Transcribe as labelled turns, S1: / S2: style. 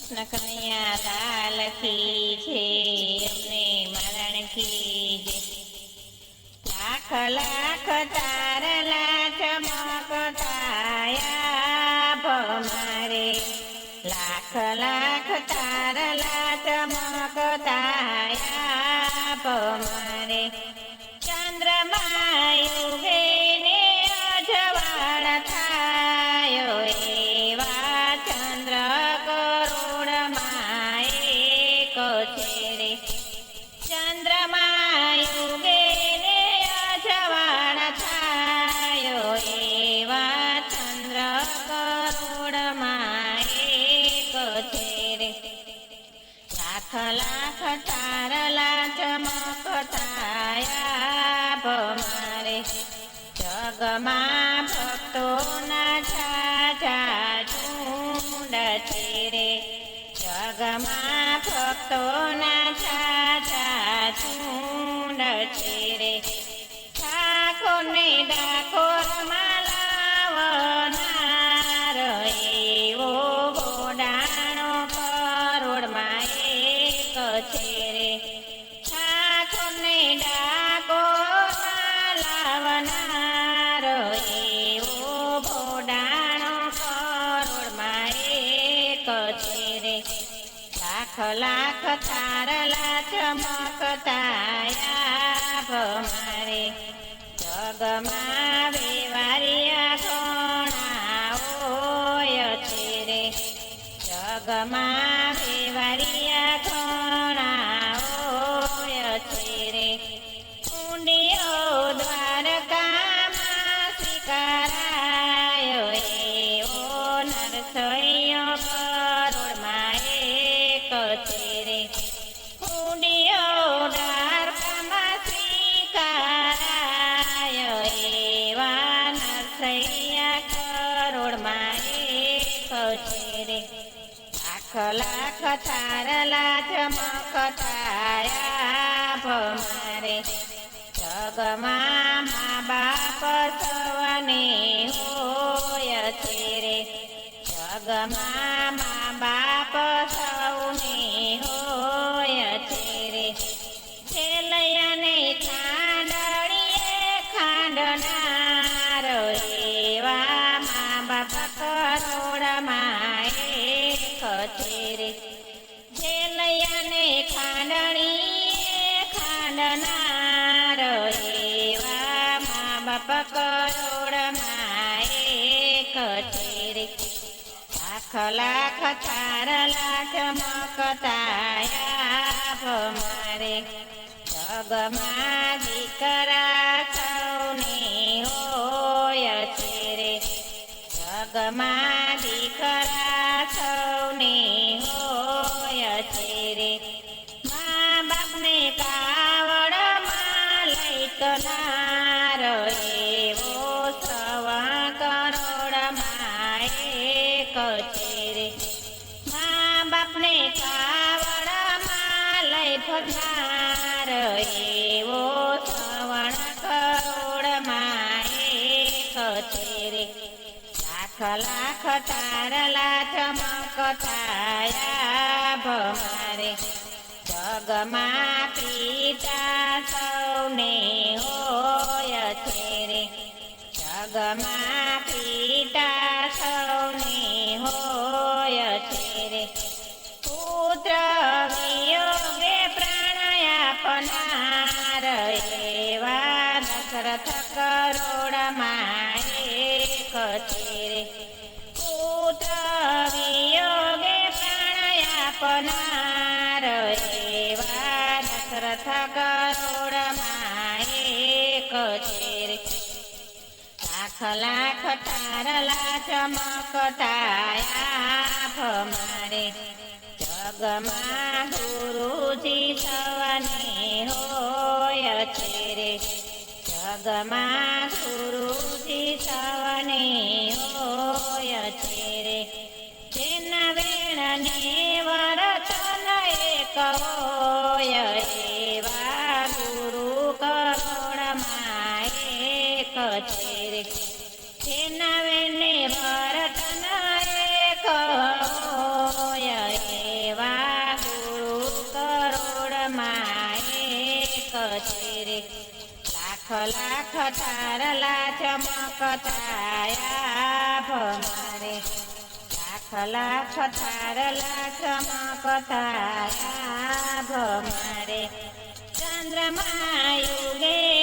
S1: કૃષ્ણ કનૈયા લાલ કી છે, અમને મરણ કી જય. લાખ લાખ તારલા ચમકતાયા ભમારે, લાખ લાખ તારલા ચમકતાયા ભમારે. ચંદ્રમા યુગે ને અજવાળ થાયો, એવા ચંદ્ર કરોડમાં એક છે રે. ચંદ્રમા યુગે ને અજવાળ થાયો, એવા ચંદ્ર કરોડમાં એક છે રે. લાખ લાખ તારલા ચમકતાયા ભમારે, જગમાં ભક્તોના ઝાઝા ઝુંડ છે રે. જગમાં ભક્તોના ઝાઝા ઝુંડ છે રે. ઠાકોરને ડાકોરમાં લાવનાર, એવો ગોડાણો કરોડમાં એક છે રે. ઠાકોરને ડાકોરમાં લાવનાર, એવો ગોડાણો કરોડમાં એક છે રે. લાખ લાખ તારલા ચમકતાયા ભમારે, જગમાં વેવારિયા ઘણા હોય છે રે. જગમાં વેવારિયા ઘણા હોય છે રે. કુંડિયો દ્વારકામાં સ્વીકારાયો, એવો નરસૈયો કરોડમાં એક છે રે. કુંડિયો દ્વારકામાં સ્વીકારાયો, એવા નરસૈયા કરોડમાં એક છે રે. લાખ લાખ તારલા ચમકતાયા ભમારે, જગમાં મા બાપ સૌને હોય છે રે. જગમાં મા બાપ સૌને હોય છે રે. છેલ્લૈયાને ખાંડણીએ ખાંડનાર, એવા મા બાપ કરોડમાં એક છે રે. છેલ્લૈયાને ખાંડણીએ ખાંડનાર, એવા મા બાપ કરોડમાં એક છે રે. લાખ લાખ તારલા ચમકતાયા ભમારે, જગમાં દીકરા સૌને હોય છે રે. જગમાં દીકરા સૌને હોય છે રે. મા બાપને કાવડમાં લઈકનાર, એવો સવા કરોડમાં એક છે રે. મા બાપને કાવડમાં લઈ ફરનાર, એવો સવણ કરોડમાં એક છે રે. લાખ લાખ તારલા ચમકતાયા ભમારે, જગમાં પિતા સૌને હોય છે રે. જગમાં પિતા સૌને હોય છે રે. પુત્ર વિયોગે પ્રાણ આપનાર, એવા દશરથ કરોડમાં એક છે રે. પુત્ર વિયોગે પ્રાણ આપનાર, એવા દશરથ કરોડમાં એક છે રે. લાખ લાખ તારલા ચમકતાયા ભમારે, જગમાં ગુરુજી સૌને હોય છે રે. જગમાં ગુરુજી સૌને હોય છે રે. જેના વેણને વર્તન એક હોય, એવા ગુરુ કરોડમાં એક છે રે. જેના વેણને વર્તન એક હોય, લાખ લાખ તારલા ચમકતાયા ભમારે લાખ લાખ તારલા ચમકતાયા ભમારે ચંદ્રમા યુગે